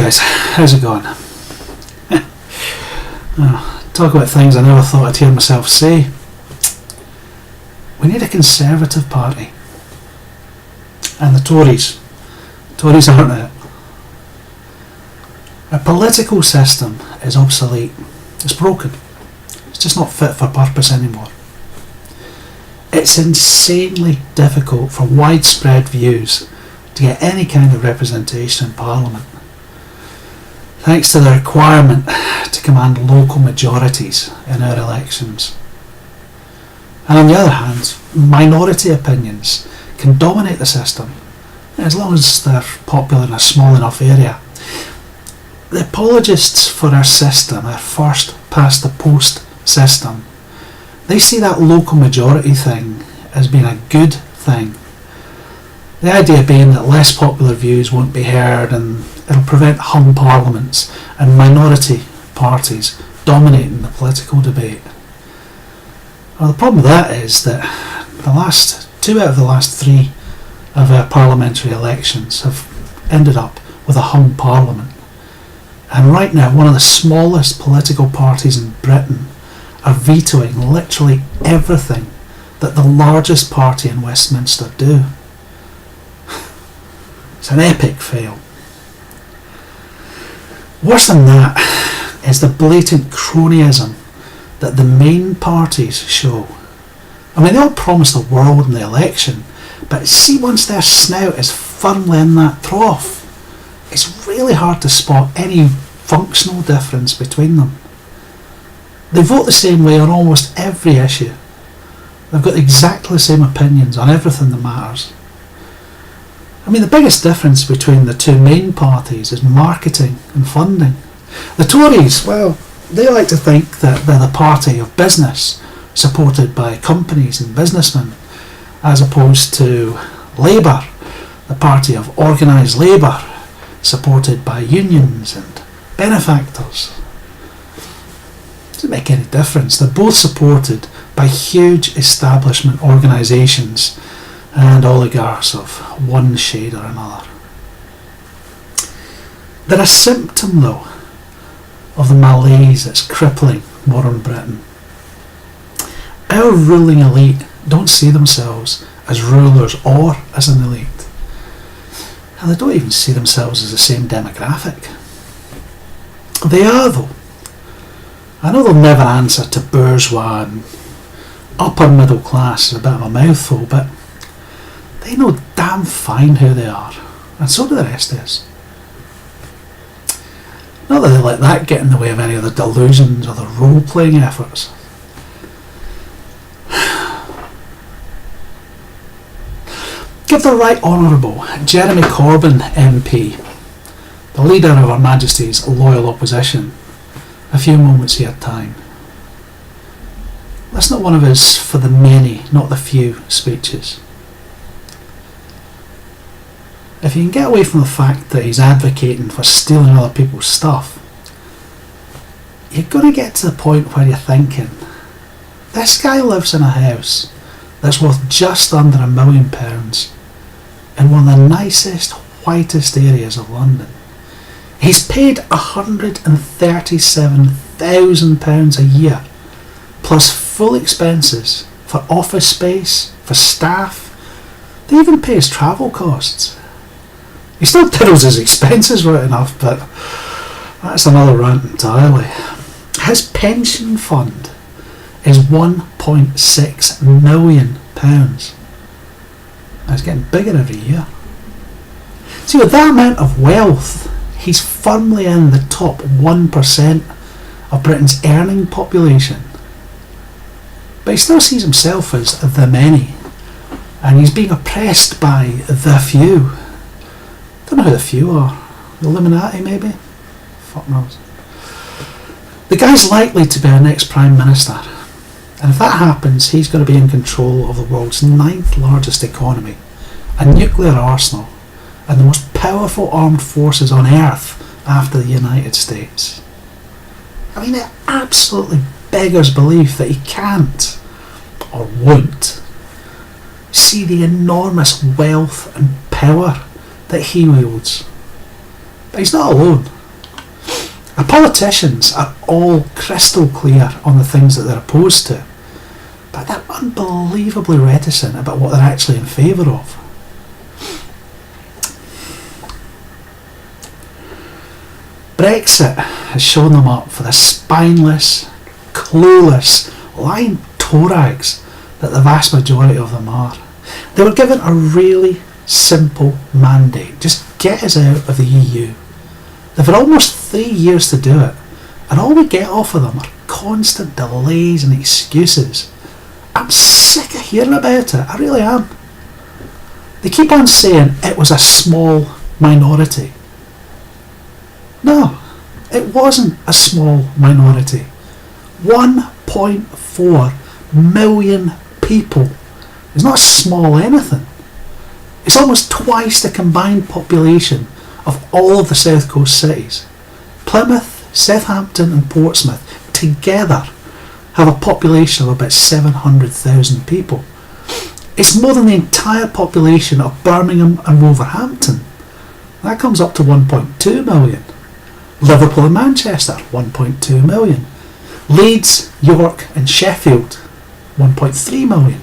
guys, how's it going? Talk about things I never thought I'd hear myself say. We need a Conservative party. And the Tories aren't it. Our political system is obsolete. It's broken. It's just not fit for purpose anymore. It's insanely difficult for widespread views to get any kind of representation in Parliament, thanks to the requirement to command local majorities in our elections. And on the other hand, minority opinions can dominate the system as long as they're popular in a small enough area. The apologists for our system, our first past the post system, they see that local majority thing as being a good thing. The idea being that less popular views won't be heard and it'll prevent hung parliaments and minority parties dominating the political debate. Well, the problem with that is that two out of the last three of our parliamentary elections have ended up with a hung parliament. And right now, one of the smallest political parties in Britain are vetoing literally everything that the largest party in Westminster do. It's an epic fail. Worse than that is the blatant cronyism that the main parties show. I mean, they all promise the world in the election, but see, once their snout is firmly in that trough, it's really hard to spot any functional difference between them. They vote the same way on almost every issue. They've got exactly the same opinions on everything that matters. I mean, the biggest difference between the two main parties is marketing and funding. The Tories, well, they like to think that they're the party of business, supported by companies and businessmen, as opposed to Labour, the party of organised labour, supported by unions and benefactors. It doesn't make any difference. They're both supported by huge establishment organisations and oligarchs of one shade or another. They're a symptom, though, of the malaise that's crippling modern Britain. Our ruling elite don't see themselves as rulers or as an elite. And they don't even see themselves as the same demographic. They are, though. I know they'll never answer to bourgeois and upper middle class is a bit of a mouthful, but they know damn fine who they are, and so do the rest of us. Not that they let that get in the way of any of the delusions or the role-playing efforts. Give the Right Honourable Jeremy Corbyn MP, the leader of Her Majesty's loyal opposition, a few moments he had time. That's not one of his for the many, not the few speeches. If you can get away from the fact that he's advocating for stealing other people's stuff, you're going to get to the point where you're thinking, this guy lives in a house that's worth just under £1 million in one of the nicest, whitest areas of London. He's paid £137,000 a year, plus full expenses for office space, for staff. They even pay his travel costs. He still diddles his expenses right enough, but that's another rant entirely. His pension fund is £1.6 million. It's getting bigger every year. See, with that amount of wealth, he's firmly in the top 1% of Britain's earning population. But he still sees himself as the many, and he's being oppressed by the few. Don't know who the few are. The Illuminati, maybe? Fuck knows. The guy's likely to be our next Prime Minister, and if that happens, he's going to be in control of the world's 9th largest economy, a nuclear arsenal, and the most powerful armed forces on earth after the United States. I mean, it absolutely beggars belief that he can't, or won't, see the enormous wealth and power that he wields. But he's not alone. Our politicians are all crystal clear on the things that they're opposed to, but they're unbelievably reticent about what they're actually in favour of. Brexit has shown them up for the spineless, clueless, lying torags that the vast majority of them are. They were given a really simple mandate: just get us out of the EU. They've had almost 3 years to do it, and all we get off of them are constant delays and excuses. I'm sick of hearing about it, I really am. They keep on saying it was a small minority. No, it wasn't a small minority. 1.4 million people is not a small anything. It's almost twice the combined population of all of the South Coast cities. Plymouth, Southampton and Portsmouth together have a population of about 700,000 people. It's more than the entire population of Birmingham and Wolverhampton. That comes up to 1.2 million. Liverpool and Manchester, 1.2 million. Leeds, York and Sheffield, 1.3 million.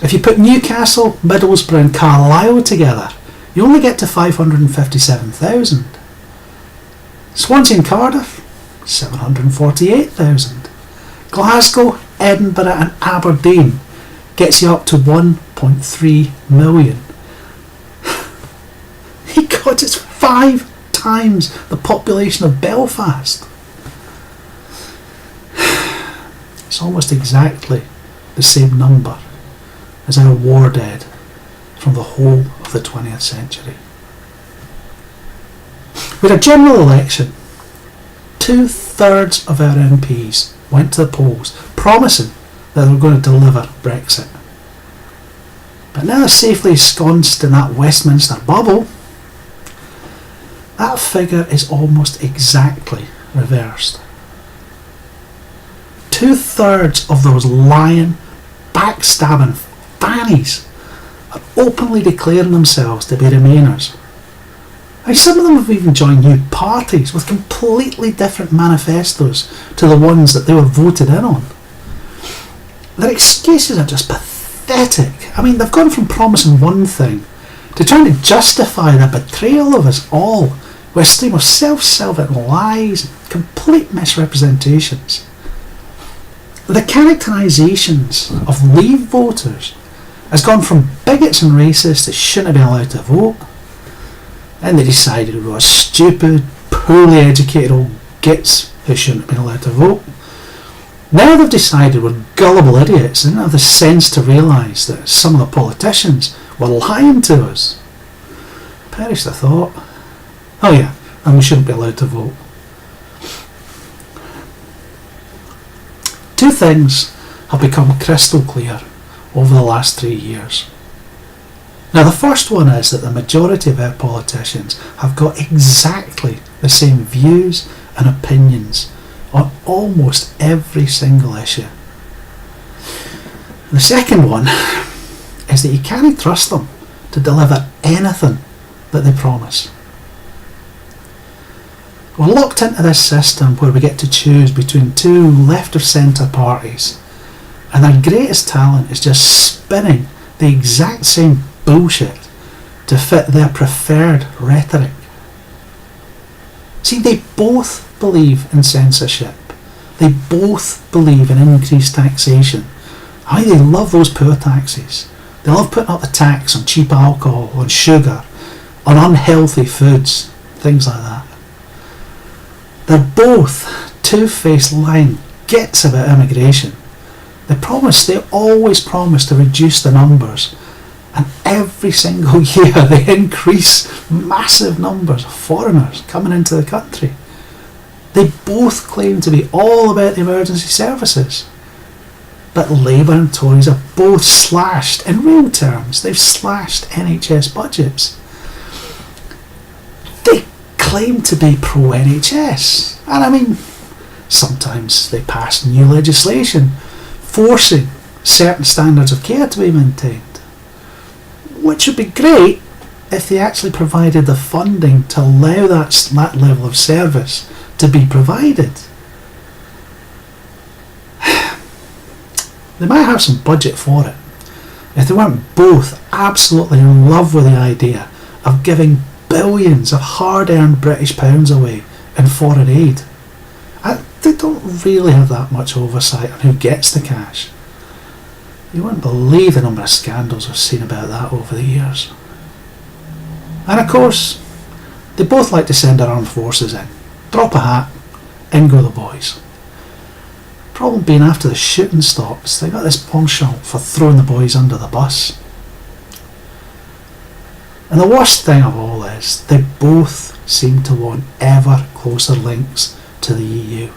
If you put Newcastle, Middlesbrough and Carlisle together, you only get to 557,000. Swansea and Cardiff, 748,000. Glasgow, Edinburgh and Aberdeen gets you up to 1.3 million. God, it's 5 times the population of Belfast. It's almost exactly the same number as our war dead from the whole of the 20th century. We had a general election. 2/3 of our MPs went to the polls promising that they were going to deliver Brexit. But now they're safely ensconced in that Westminster Bubble. That figure is almost exactly reversed. 2/3 of those lying, backstabbing fannies are openly declaring themselves to be Remainers. Some of them have even joined new parties with completely different manifestos to the ones that they were voted in on. Their excuses are just pathetic. I mean, they've gone from promising one thing to trying to justify their betrayal of us all with a stream of self-serving lies and complete misrepresentations. The characterisations of Leave voters has gone from bigots and racists that shouldn't have been allowed to vote, and they decided we were stupid, poorly educated old gits who shouldn't have been allowed to vote. Now they've decided we're gullible idiots and don't have the sense to realise that some of the politicians were lying to us. Perish the thought. Oh yeah, and we shouldn't be allowed to vote. Two things have become crystal clear over the last 3 years. Now the first one is that the majority of our politicians have got exactly the same views and opinions on almost every single issue. The second one is that you can't trust them to deliver anything that they promise. We're locked into this system where we get to choose between two left of centre parties, and their greatest talent is just spinning the exact same bullshit to fit their preferred rhetoric. See, they both believe in censorship. They both believe in increased taxation. They love those poor taxes. They love putting up the tax on cheap alcohol, on sugar, on unhealthy foods, things like that. They're both two-faced lying gits about immigration. They always promise to reduce the numbers, and every single year they increase massive numbers of foreigners coming into the country. They both claim to be all about the emergency services, but Labour and Tories have both slashed, in real terms, they've slashed NHS budgets. They claim to be pro-NHS, and I mean, sometimes they pass new legislation forcing certain standards of care to be maintained, which would be great if they actually provided the funding to allow that level of service to be provided. They might have some budget for it if they weren't both absolutely in love with the idea of giving billions of hard-earned British pounds away in foreign aid. They don't really have that much oversight on who gets the cash. You wouldn't believe the number of scandals I've seen about that over the years. And of course, they both like to send their armed forces in. Drop a hat, in go the boys. Problem being, after the shooting stops, they got this penchant for throwing the boys under the bus. And the worst thing of all is, they both seem to want ever closer links to the EU.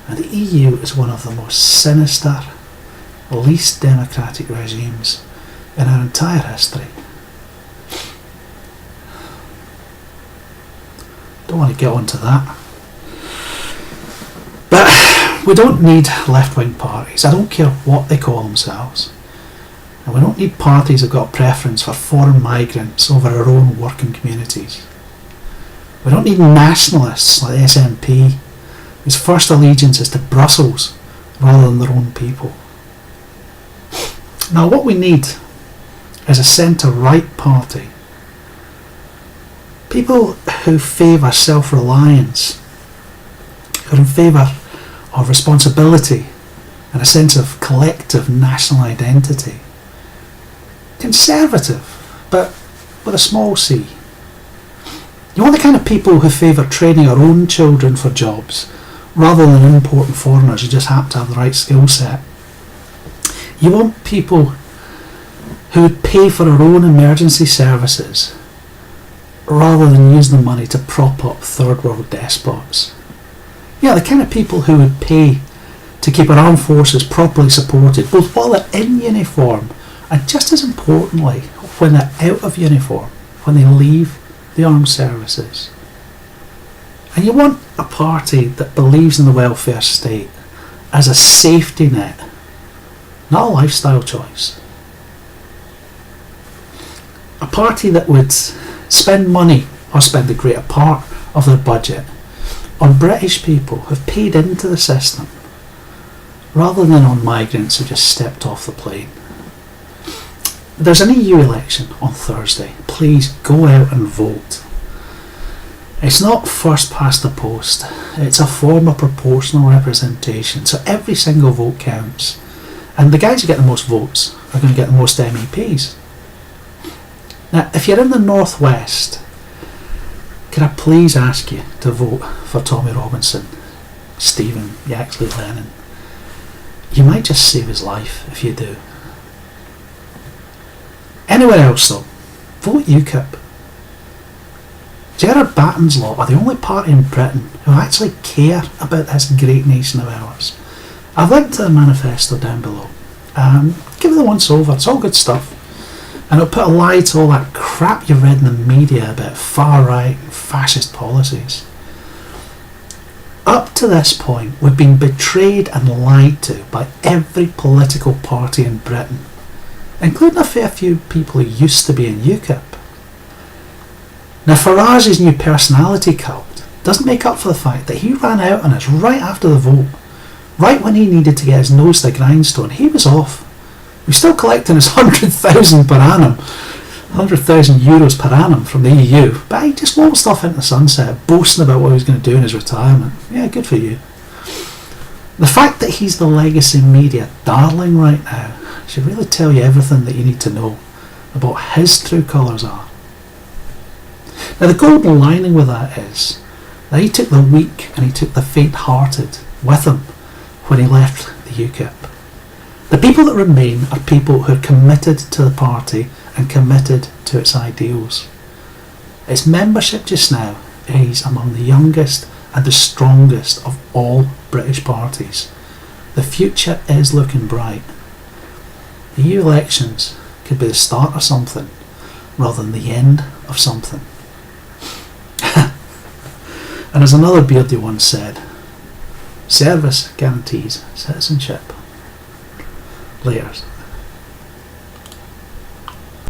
And the EU is one of the most sinister, least democratic regimes in our entire history. Don't want to get onto that. But we don't need left-wing parties. I don't care what they call themselves. And we don't need parties that have got a preference for foreign migrants over our own working communities. We don't need nationalists like the SNP, whose first allegiance is to Brussels rather than their own people. Now, what we need is a centre-right party. People who favour self-reliance, who are in favour of responsibility and a sense of collective national identity. Conservative, but with a small c. You want the kind of people who favour training our own children for jobs rather than importing foreigners who just happen to have the right skill set. You want people who would pay for our own emergency services rather than use the money to prop up third world despots. Yeah, the kind of people who would pay to keep our armed forces properly supported, both while they're in uniform and, just as importantly, when they're out of uniform, when they leave the armed services. And you want a party that believes in the welfare state as a safety net, not a lifestyle choice. A party that would spend money, or spend the greater part of their budget, on British people who've paid into the system, rather than on migrants who just stepped off the plane. There's an EU election on Thursday. Please go out and vote. It's not first past the post. It's a form of proportional representation, so every single vote counts. And the guys who get the most votes are going to get the most MEPs. Now, if you're in the Northwest, can I please ask you to vote for Tommy Robinson, Stephen Yaxley Lennon? You might just save his life if you do. Anywhere else though, vote UKIP. Gerard Batten's lot are the only party in Britain who actually care about this great nation of ours. I've linked to the manifesto down below. Give it a once over, it's all good stuff. And it'll put a lie to all that crap you've read in the media about far-right and fascist policies. Up to this point, we've been betrayed and lied to by every political party in Britain, including a fair few people who used to be in UKIP. Now, Farage's new personality cult doesn't make up for the fact that he ran out on us right after the vote, right when he needed to get his nose to the grindstone. He was off. He's still collecting his 100,000 per annum, 100,000 euros per annum from the EU, but he just waltzed off into the sunset, boasting about what he was going to do in his retirement. Yeah, good for you. The fact that he's the legacy media darling right now should really tell you everything that you need to know about what his true colours are. Now, the golden lining with that is that he took the weak and he took the faint-hearted with him when he left the UKIP. The people that remain are people who are committed to the party and committed to its ideals. Its membership just now is among the youngest and the strongest of all British parties. The future is looking bright. The EU elections could be the start of something rather than the end of something. And as another beardy once said, service guarantees citizenship. Layers.